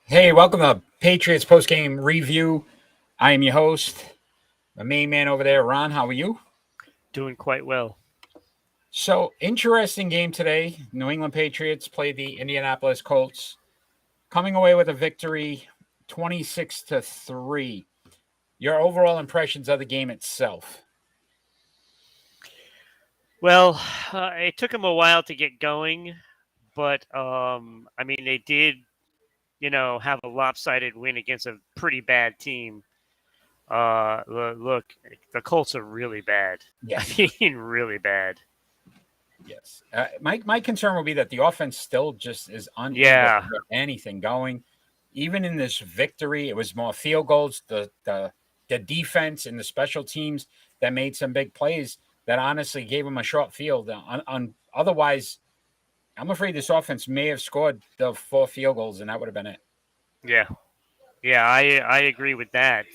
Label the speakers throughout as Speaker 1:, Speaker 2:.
Speaker 1: Hey, welcome to Patriots Postgame Review. I am your host, the main man over there, Ron. How are you?
Speaker 2: Doing quite well.
Speaker 1: So, interesting game today. New England Patriots played the Indianapolis Colts, coming away with a victory 26-3. Your overall impressions of the game itself?
Speaker 2: Well, it took them a while to get going, but they did, have a lopsided win against a pretty bad team. Look, the Colts are really bad.
Speaker 1: Yes.
Speaker 2: I mean, really bad.
Speaker 1: Yes. My concern will be that the offense still just is unable
Speaker 2: Yeah.
Speaker 1: to get anything going. Even in this victory, it was more field goals, the defense and the special teams that made some big plays that honestly gave them a short field. Otherwise, I'm afraid this offense may have scored the 4 field goals, and that would have been it.
Speaker 2: Yeah. Yeah, I agree with that.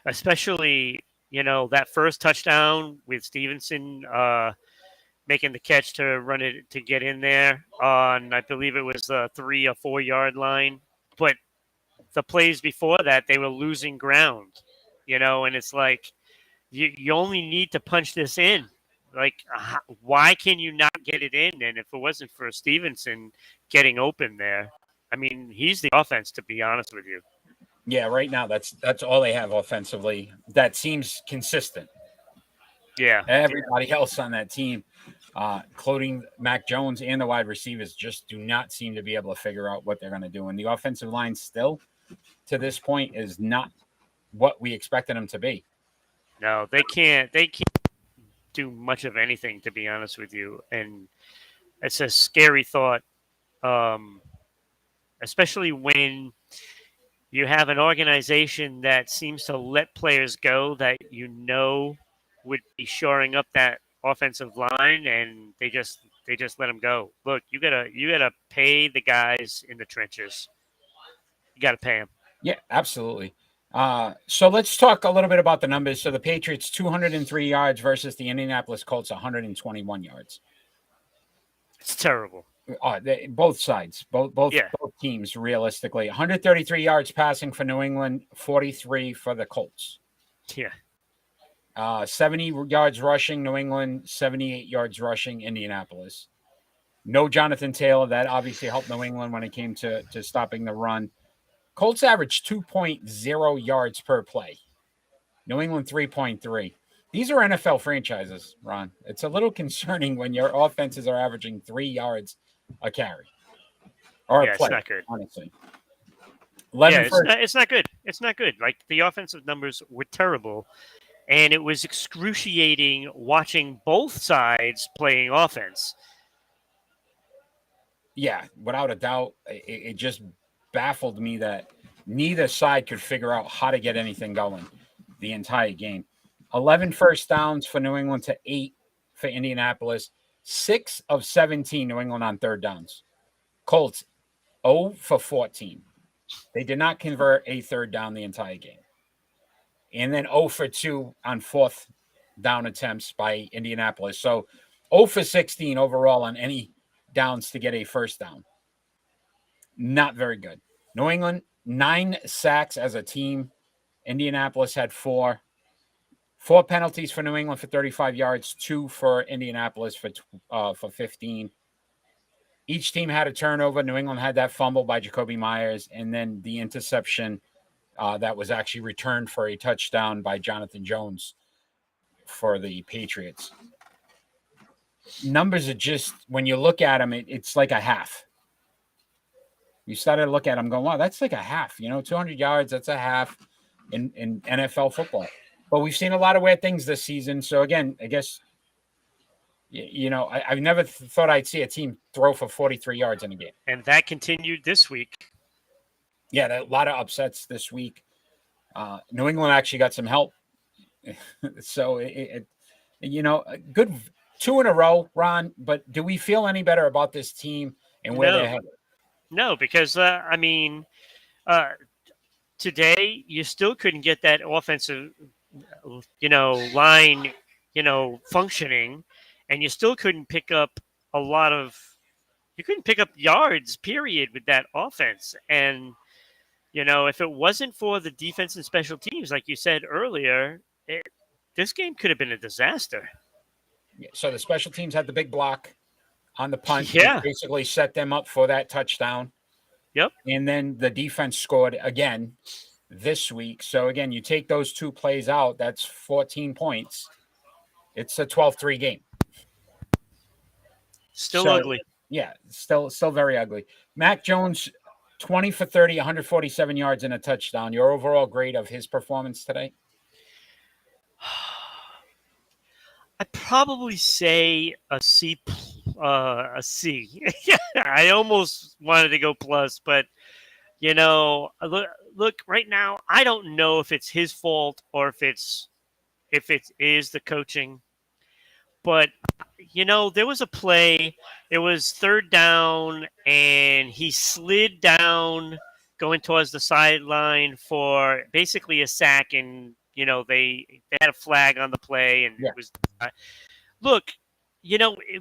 Speaker 2: Especially, that first touchdown with Stevenson making the catch to run it to get in there on, I believe it was the 3 or 4 yard line. But the plays before that, they were losing ground, and it's like you only need to punch this in. Like, why can you not get it in? And if it wasn't for Stevenson getting open there, I mean, he's the offense, to be honest with you.
Speaker 1: Yeah, right now that's all they have offensively. That seems consistent.
Speaker 2: Yeah.
Speaker 1: Everybody else on that team, including Mac Jones and the wide receivers, just do not seem to be able to figure out what they're going to do. And the offensive line still, to this point, is not what we expected them to be.
Speaker 2: No, they can't. They can't do much of anything, to be honest with you. And it's a scary thought, um, especially when you have an organization that seems to let players go that would be shoring up that offensive line, and they just let them go. Look, you gotta pay the guys in the trenches. You gotta pay them.
Speaker 1: Yeah, absolutely. So let's talk a little bit about the numbers. So the Patriots 203 yards versus the Indianapolis Colts 121 yards.
Speaker 2: It's terrible.
Speaker 1: Both sides, both
Speaker 2: Yeah.
Speaker 1: teams, realistically, 133 yards passing for New England, 43 for the Colts.
Speaker 2: Yeah.
Speaker 1: 70 yards rushing, New England, 78 yards rushing, Indianapolis. No Jonathan Taylor. That obviously helped New England when it came to stopping the run. Colts averaged 2.0 yards per play. New England 3.3. These are NFL franchises, Ron. It's a little concerning when your offenses are averaging 3 yards a carry or a play.
Speaker 2: It's not good.
Speaker 1: Honestly,
Speaker 2: it's not good. It's not good. Like, the offensive numbers were terrible, and it was excruciating watching both sides playing offense.
Speaker 1: Yeah, without a doubt, it just baffled me that neither side could figure out how to get anything going the entire game. 11 first downs for New England to 8 for Indianapolis. 6 of 17 New England on third downs. Colts 0 for 14. They did not convert a third down the entire game. And then 0 for 2 on fourth down attempts by Indianapolis. So 0 for 16 overall on any downs to get a first down. Not very good. New England, 9 sacks as a team. Indianapolis had 4. 4 penalties for New England for 35 yards, 2 for Indianapolis for 15. Each team had a turnover. New England had that fumble by Jacoby Myers, and then the interception that was actually returned for a touchdown by Jonathan Jones for the Patriots. Numbers are just, when you look at them, it's like a half. You started to look at them going, wow, that's like a half. 200 yards, that's a half in NFL football. But we've seen a lot of weird things this season. So, again, I guess, I've never thought I'd see a team throw for 43 yards in a game.
Speaker 2: And that continued this week.
Speaker 1: Yeah, a lot of upsets this week. New England actually got some help. So, good 2 in a row, Ron. But do we feel any better about this team and where they're headed?
Speaker 2: No, because, today you still couldn't get that offensive, line, functioning, and you still couldn't pick up a lot of you couldn't pick up yards, period, with that offense. And if it wasn't for the defense and special teams, like you said earlier, this game could have been a disaster.
Speaker 1: So the special teams had the big block on the punt, which
Speaker 2: Yeah.
Speaker 1: basically set them up for that touchdown.
Speaker 2: Yep.
Speaker 1: And then the defense scored again this week. So again, you take those two plays out, that's 14 points. It's a 12-3 game.
Speaker 2: Still ugly.
Speaker 1: Yeah, still very ugly. Mac Jones, 20 for 30, 147 yards and a touchdown. Your overall grade of his performance today?
Speaker 2: I'd probably say a C. A C. I almost wanted to go plus, but look right now. I don't know if it's his fault or if it is the coaching. But there was a play. It was third down, and he slid down, going towards the sideline for basically a sack, and they had a flag on the play, and it was look,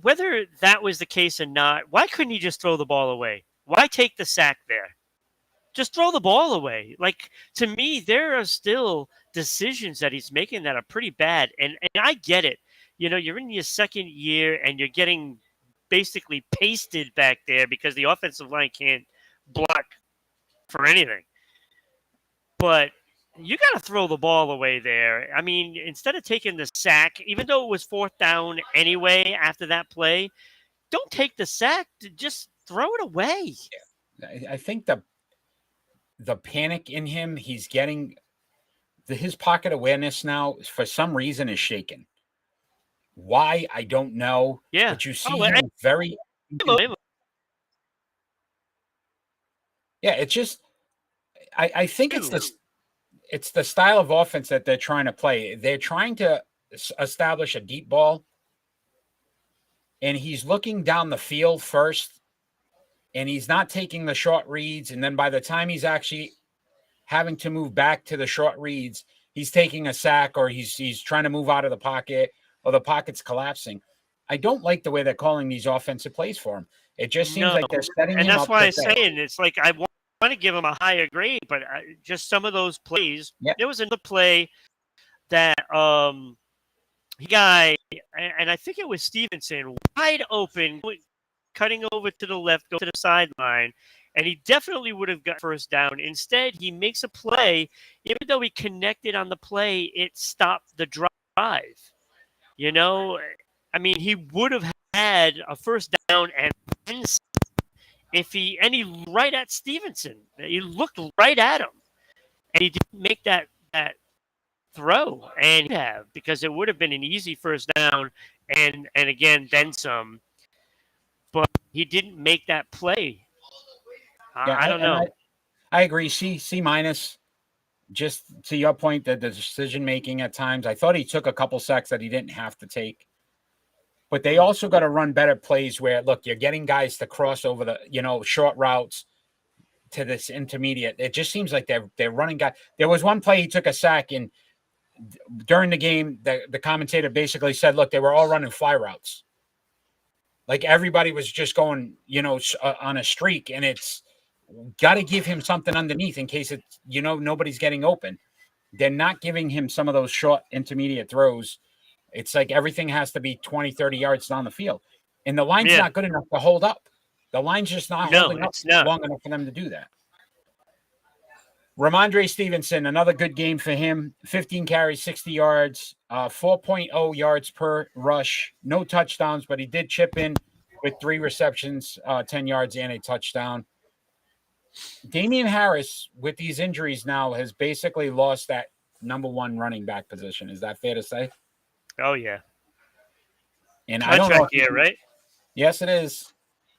Speaker 2: whether that was the case or not, why couldn't he just throw the ball away? Why take the sack there? Just throw the ball away. Like, to me, there are still decisions that he's making that are pretty bad, and I get it. You're in your second year, and you're getting basically pasted back there because the offensive line can't block for anything. But you got to throw the ball away there. I mean, instead of taking the sack, even though it was fourth down anyway after that play, don't take the sack. Just throw it away.
Speaker 1: I think the panic in him, he's getting his pocket awareness now for some reason is shaken. Why, I don't know.
Speaker 2: Yeah.
Speaker 1: But you see him very... Yeah, it's just... I think it's the style of offense that they're trying to play. They're trying to establish a deep ball, and he's looking down the field first, and he's not taking the short reads, and then by the time he's actually having to move back to the short reads, he's taking a sack, or he's trying to move out of the pocket, or the pocket's collapsing. I don't like the way they're calling these offensive plays for him. It just seems like they're setting him up.
Speaker 2: And that's why I'm saying it's like I want to give him a higher grade, but just some of those plays. Yep. There was another play that guy, and I think it was Stevenson, wide open, cutting over to the left, go to the sideline, and he definitely would have got first down. Instead, he makes a play. Even though he connected on the play, it stopped the drive. I mean, he would have had a first down and he right at Stevenson. He looked right at him, and he didn't make that throw, and he have, because it would have been an easy first down, and again then some. But he didn't make that play. I don't know.
Speaker 1: I agree. C minus. Just to your point, that the decision making at times, I thought he took a couple sacks that he didn't have to take. But they also got to run better plays where, look, you're getting guys to cross over the, short routes to this intermediate. It just seems like they're running guys. There was one play he took a sack, and during the game, the commentator basically said, look, they were all running fly routes. Like everybody was just going, on a streak, and it's got to give him something underneath in case it's, nobody's getting open. They're not giving him some of those short intermediate throws. It's like everything has to be 20, 30 yards down the field. And the line's not good enough to hold up. The line's just not holding up long enough for them to do that. Ramondre Stevenson, another good game for him. 15 carries, 60 yards, 4.0 yards per rush. No touchdowns, but he did chip in with 3 receptions, 10 yards, and a touchdown. Damian Harris, with these injuries now, has basically lost that number 1 running back position. Is that fair to say?
Speaker 2: Oh, yeah.
Speaker 1: And I don't know.
Speaker 2: Right?
Speaker 1: Yes, it is.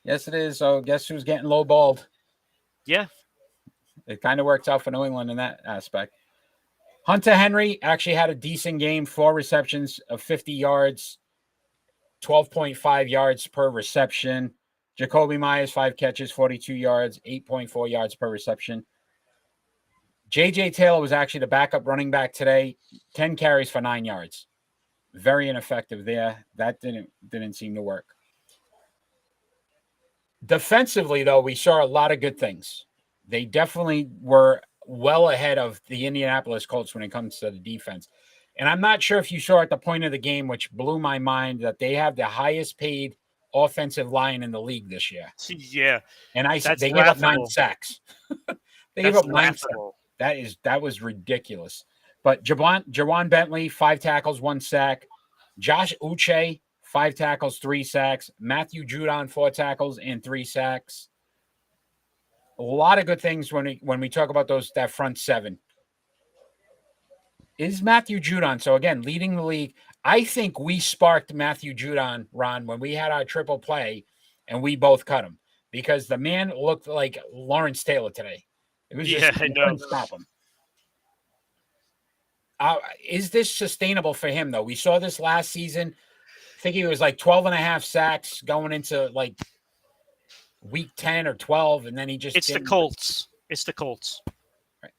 Speaker 1: Yes, it is. So guess who's getting lowballed?
Speaker 2: Yeah.
Speaker 1: It kind of works out for New England in that aspect. Hunter Henry actually had a decent game, 4 receptions of 50 yards, 12.5 yards per reception. Jacoby Myers, 5 catches, 42 yards, 8.4 yards per reception. J.J. Taylor was actually the backup running back today, 10 carries for 9 yards. Very ineffective there. That didn't seem to work. Defensively, though, we saw a lot of good things. They definitely were well ahead of the Indianapolis Colts when it comes to the defense. And I'm not sure if you saw at the point of the game, which blew my mind, that they have the highest paid offensive line in the league this year.
Speaker 2: Yeah,
Speaker 1: And
Speaker 2: that's
Speaker 1: they gave up 9
Speaker 2: laughable.
Speaker 1: sacks. They gave
Speaker 2: That's
Speaker 1: up 9 sacks.
Speaker 2: laughable.
Speaker 1: That was ridiculous. But Jawan Bentley, 5 tackles, 1 sack. Josh Uche, 5 tackles, 3 sacks. Matthew Judon, 4 tackles and 3 sacks. A lot of good things when we talk about that front 7. Is Matthew Judon, so again, leading the league. I think we sparked Matthew Judon, Ron, when we had our triple play and we both cut him because the man looked like Lawrence Taylor today. It was just,
Speaker 2: I
Speaker 1: you
Speaker 2: know.
Speaker 1: couldn't stop him. Is this sustainable for him, though? We saw this last season. I think he was like 12 and a half sacks going into like week 10 or 12, and then he just
Speaker 2: It's the Colts. It's the Colts.
Speaker 1: Right.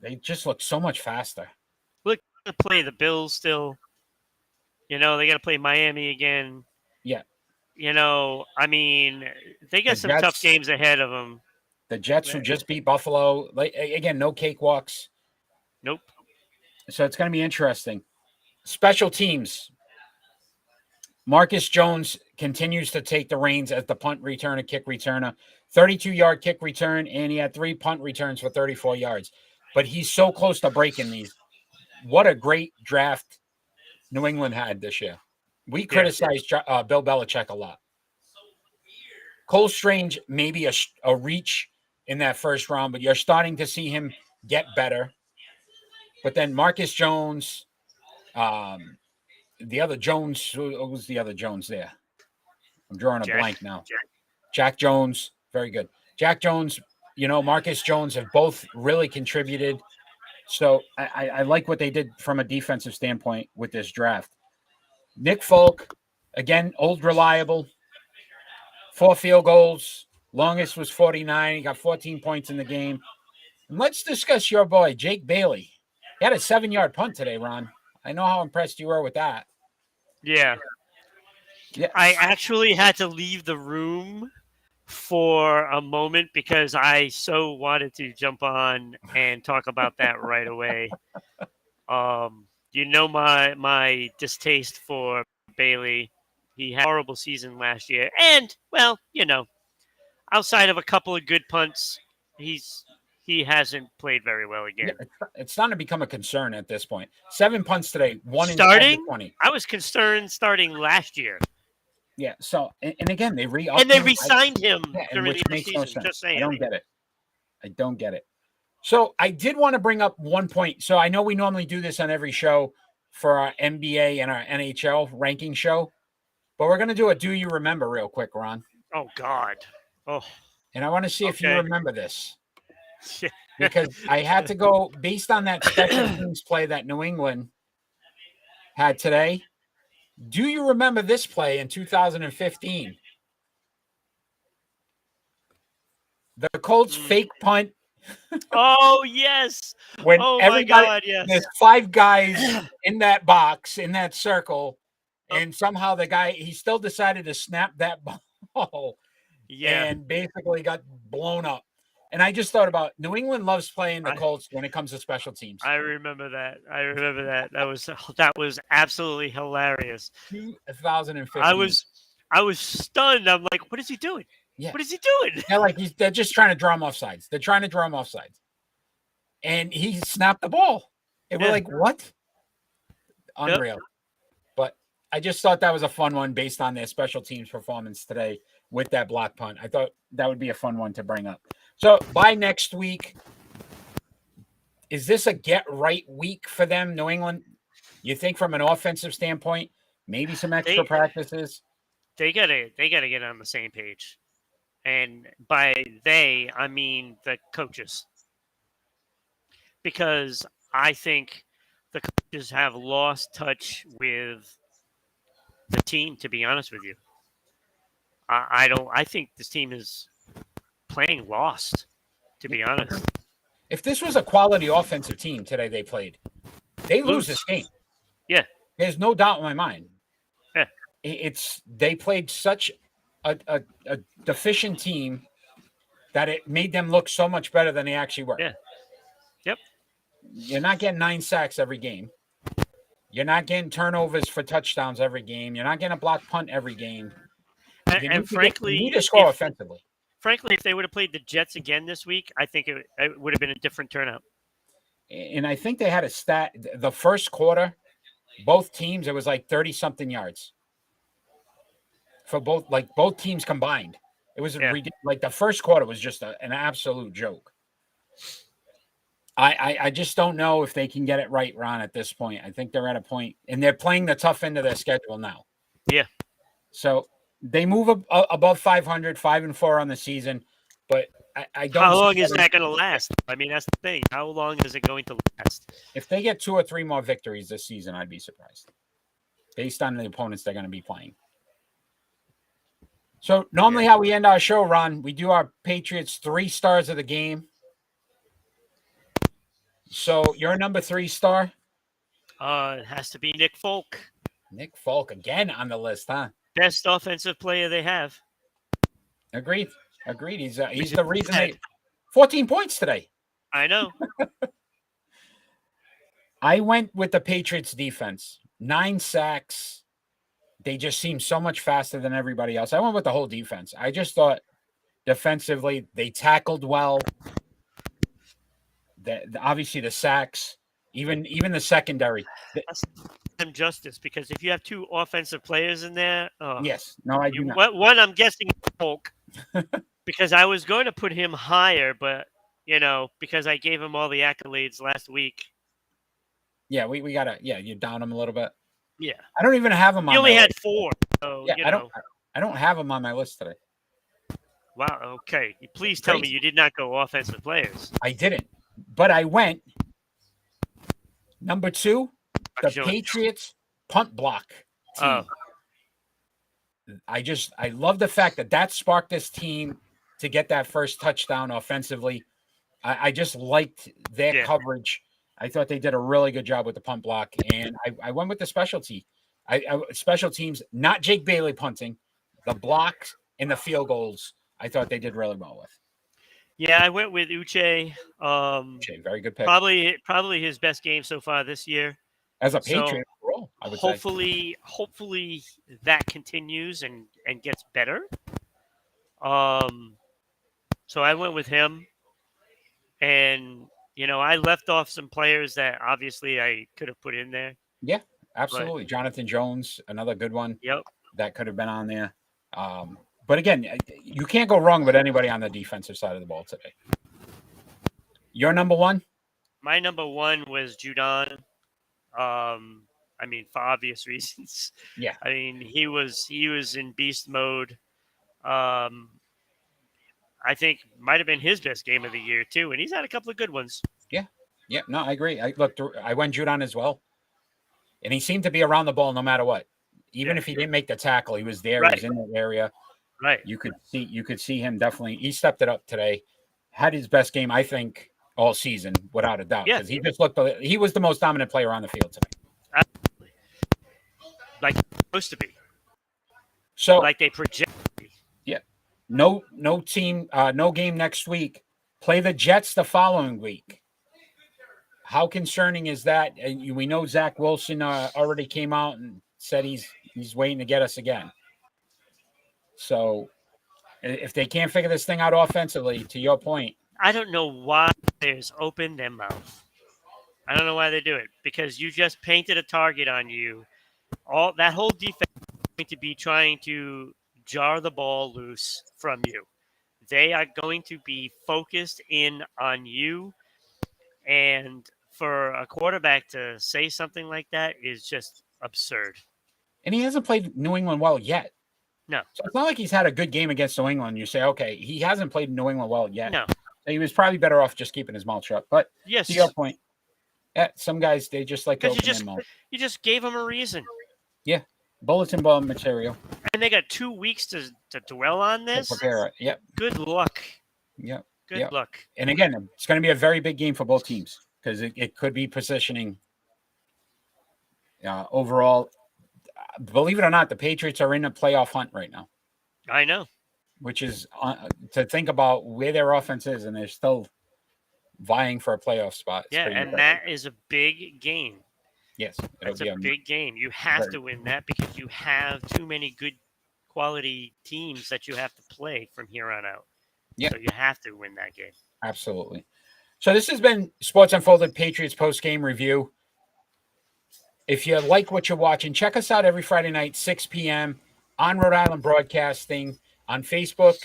Speaker 1: They just look so much faster.
Speaker 2: Look, to play the Bills still. They got to play Miami again.
Speaker 1: Yeah.
Speaker 2: I mean, they got some tough games ahead of them.
Speaker 1: The Jets who just beat Buffalo. Again, no cakewalks.
Speaker 2: Nope.
Speaker 1: So it's going to be interesting. Special teams. Marcus Jones continues to take the reins as the punt returner, kick returner. 32-yard kick return, and he had 3 punt returns for 34 yards. But he's so close to breaking these. What a great draft New England had this year. We criticized Bill Belichick a lot. Cole Strange, maybe a reach in that first round, but you're starting to see him get better. But then Marcus Jones, the other Jones, who was the other Jones there? I'm drawing a blank now. Jack Jones, very good. Jack Jones, Marcus Jones have both really contributed. So I like what they did from a defensive standpoint with this draft. Nick Folk, again, old reliable. 4 field goals. Longest was 49. He got 14 points in the game. And let's discuss your boy, Jake Bailey. He had a 7-yard punt today, Ron. I know how impressed you were with that.
Speaker 2: Yeah. I actually had to leave the room for a moment because I so wanted to jump on and talk about that right away. My distaste for Bailey. He had a horrible season last year. And, outside of a couple of good punts, he hasn't played very well again.
Speaker 1: Yeah, it's starting to become a concern at this point. 7 punts today, 1 in 20.
Speaker 2: I was concerned starting last year.
Speaker 1: Yeah. So, and again, they
Speaker 2: re-signed him during
Speaker 1: which
Speaker 2: the
Speaker 1: makes
Speaker 2: season.
Speaker 1: no sense.
Speaker 2: Just saying.
Speaker 1: I don't get it. So I did want to bring up one point. So I know we normally do this on every show for our NBA and our NHL ranking show, but we're going to do a Do You Remember real quick, Ron.
Speaker 2: Oh, God. Oh.
Speaker 1: And I want to see if you remember this. Because I had to go based on that special teams play that New England had today. Do you remember this play in 2015? The Colts fake punt.
Speaker 2: Oh, yes.
Speaker 1: When
Speaker 2: my God, yes.
Speaker 1: There's 5 guys in that box, in that circle, and somehow the guy, he still decided to snap that ball.
Speaker 2: Yeah.
Speaker 1: And basically got blown up. And I just thought about New England loves playing the Colts when it comes to special teams.
Speaker 2: I remember that. That was absolutely hilarious.
Speaker 1: 2015.
Speaker 2: I was stunned. I'm like, what is he doing?
Speaker 1: Yeah.
Speaker 2: What is he doing?
Speaker 1: They're just trying to draw him off sides. And he snapped the ball. And we're like, what? Unreal. Yep. But I just thought that was a fun one based on their special teams performance today with that block punt. I thought that would be a fun one to bring up. So by next week, is this a get right week for them, New England? You think from an offensive standpoint, maybe some extra practices?
Speaker 2: They gotta get on the same page. And by they, I mean the coaches. Because I think the coaches have lost touch with the team, to be honest with you. I think this team is playing lost, to be honest.
Speaker 1: If this was a quality offensive team today they played, they lose this game.
Speaker 2: Yeah.
Speaker 1: There's no doubt in my mind.
Speaker 2: Yeah.
Speaker 1: They played such a deficient team that it made them look so much better than they actually were.
Speaker 2: Yeah. Yep.
Speaker 1: You're not getting 9 sacks every game. You're not getting turnovers for touchdowns every game. You're not getting a block punt every game.
Speaker 2: And
Speaker 1: You need
Speaker 2: frankly,
Speaker 1: to score offensively.
Speaker 2: If they would have played the Jets again this week, I think it would have been a different turnout.
Speaker 1: And I think they had a stat the first quarter, both teams, it was like 30-something yards for both teams combined. It was like the first quarter was just an absolute joke. I just don't know if they can get it right, Ron, at this point. I think they're at a point, and they're playing the tough end of their schedule now.
Speaker 2: Yeah.
Speaker 1: So they move above 500, 5-4 on the season, but I don't.
Speaker 2: How long is that going to last? I mean, that's the thing. How long is it going to last?
Speaker 1: If they get 2 or 3 more victories this season, I'd be surprised, based on the opponents they're going to be playing. So normally how we end our show, Ron, we do our Patriots 3 stars of the game. So your number 3 star?
Speaker 2: It has to be Nick Folk.
Speaker 1: Nick Folk again on the list, huh?
Speaker 2: Best offensive player they have.
Speaker 1: Agreed. He's the reason they 14 points today.
Speaker 2: I know.
Speaker 1: I went with the Patriots defense. 9 sacks. They just seem so much faster than everybody else. I went with the whole defense. I just thought defensively they tackled well. Obviously the sacks, even the secondary.
Speaker 2: That's them justice, because if you have 2 offensive players in there,
Speaker 1: yes, no, I do not.
Speaker 2: One, I'm guessing Folk, because I was going to put him higher, but because I gave him all the accolades last week.
Speaker 1: Yeah, we gotta. Yeah, you down him a little bit.
Speaker 2: Yeah,
Speaker 1: I don't even have him on.
Speaker 2: He only had 4. So,
Speaker 1: yeah, I don't have him on my list today.
Speaker 2: Wow. Okay. Please tell me you did not go offensive players.
Speaker 1: I didn't, but I went number 2, the Patriots punt block team. I love the fact that sparked this team to get that first touchdown offensively. I just liked their coverage. I thought they did a really good job with the punt block, and I went with the specialty. Special teams, not Jake Bailey punting, the blocks and the field goals. I thought they did really well with.
Speaker 2: Yeah, I went with Uche.
Speaker 1: Uche, very good pick.
Speaker 2: Probably his best game so far this year.
Speaker 1: As a Patriot overall, I would
Speaker 2: say. Hopefully that continues and gets better. So I went with him, and I left off some players that obviously I could have put in there.
Speaker 1: Yeah, absolutely. But Jonathan Jones, another good one.
Speaker 2: Yep.
Speaker 1: That could have been on there. But again, you can't go wrong with anybody on the defensive side of the ball today. Your number 1?
Speaker 2: My number 1 was Judon. I mean, for obvious reasons.
Speaker 1: Yeah.
Speaker 2: I mean, he was in beast mode. I think might have been his best game of the year too, and he's had a couple of good ones.
Speaker 1: Yeah. No, I agree. I went Judon as well, and he seemed to be around the ball no matter what. Even if he didn't make the tackle, he was there. Right. He was in that area.
Speaker 2: Right.
Speaker 1: You could see him definitely. He stepped it up today. Had his best game, I think, all season, without a doubt. Because he just looked. He was the most dominant player on the field today.
Speaker 2: Absolutely. Like supposed to be.
Speaker 1: So
Speaker 2: like they project.
Speaker 1: Yeah. No team. No game next week. Play the Jets the following week. How concerning is that? We know Zach Wilson already came out and said he's waiting to get us again. So if they can't figure this thing out offensively, to your point,
Speaker 2: I don't know why players open their mouth. I don't know why they do it, because you just painted a target on you. All that whole defense is going to be trying to jar the ball loose from you. They are going to be focused in on you, and for a quarterback to say something like that is just absurd.
Speaker 1: And he hasn't played New England well yet.
Speaker 2: No.
Speaker 1: So it's not like he's had a good game against New England. You say, okay, he hasn't played New England well yet.
Speaker 2: No.
Speaker 1: So he was probably better off just keeping his mouth shut. But
Speaker 2: yes,
Speaker 1: to your point, some guys, they just like to open their mouth.
Speaker 2: You just gave him a reason.
Speaker 1: Yeah. Bulletin board material.
Speaker 2: And they got 2 weeks to dwell on this.
Speaker 1: To prepare it. Yep.
Speaker 2: Good luck.
Speaker 1: Yep.
Speaker 2: Good luck.
Speaker 1: And again, it's going to be a very big game for both teams, because it could be positioning overall. Believe it or not, the Patriots are in a playoff hunt right now.
Speaker 2: I know.
Speaker 1: which is to think about where their offense is, and they're still vying for a playoff spot. It's
Speaker 2: Yeah,
Speaker 1: pretty
Speaker 2: and
Speaker 1: impressive.
Speaker 2: that is a big game.
Speaker 1: Yes, it'll
Speaker 2: That's
Speaker 1: be
Speaker 2: a big game. You have
Speaker 1: very-
Speaker 2: to win that because you have too many good quality teams that you have to play from here on out.
Speaker 1: Yeah.
Speaker 2: So you have to win that game.
Speaker 1: absolutely. So this has been Sports Unfolded Patriots post-game review. If you like what you're watching, check us out every Friday night, 6 p.m. on Rhode Island Broadcasting on Facebook,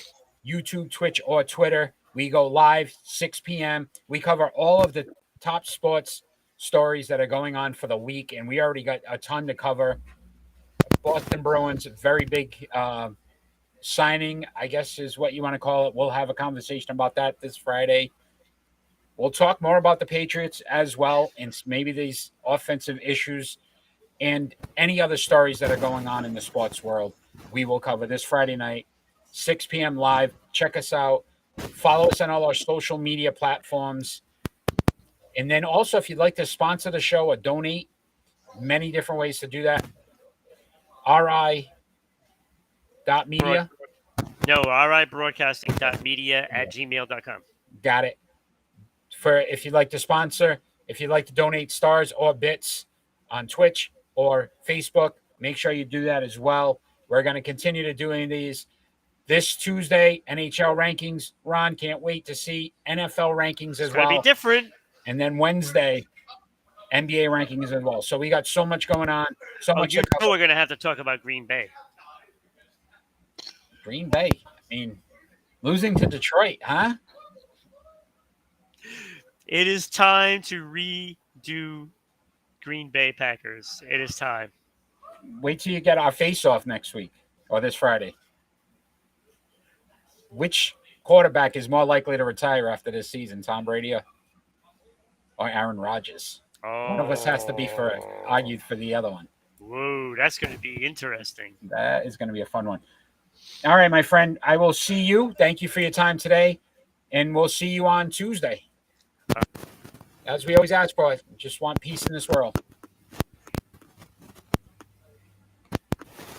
Speaker 1: YouTube, Twitch, or Twitter. We go live 6 p.m. We cover all of the top sports stories that are going on for the week, and we already got a ton to cover. Boston Bruins, very big signing, I guess is what you want to call it. We'll have a conversation about that this Friday. We'll talk more about the Patriots as well, and maybe these offensive issues and any other stories that are going on in the sports world. We will cover this Friday night, 6 p.m. live. Check us out. Follow us on all our social media platforms. And then also, if you'd like to sponsor the show or donate, many different ways to do that. ri.media.
Speaker 2: No, ribroadcasting.media@gmail.com.
Speaker 1: Got it. For if you'd like to sponsor, if you'd like to donate stars or bits on Twitch or Facebook, make sure you do that as well. We're going to continue to do these. This Tuesday, NHL rankings. Ron, can't wait to see NFL rankings as
Speaker 2: It's going to
Speaker 1: well.
Speaker 2: be different.
Speaker 1: And then Wednesday, NBA rankings as well. So we got so much going on. So much.
Speaker 2: You know we're going to have to talk about Green Bay.
Speaker 1: Green Bay. I mean, losing to Detroit, huh?
Speaker 2: It is time to redo Green Bay Packers. It is time.
Speaker 1: Wait till you get our face-off next week or this Friday. Which quarterback is more likely to retire after this season, Tom Brady or Aaron Rodgers? One of us has to be argued for the other one.
Speaker 2: Whoa, that's going to be interesting.
Speaker 1: That is going to be a fun one. All right, my friend, I will see you. Thank you for your time today, and we'll see you on Tuesday. As we always ask for, just want peace in this world.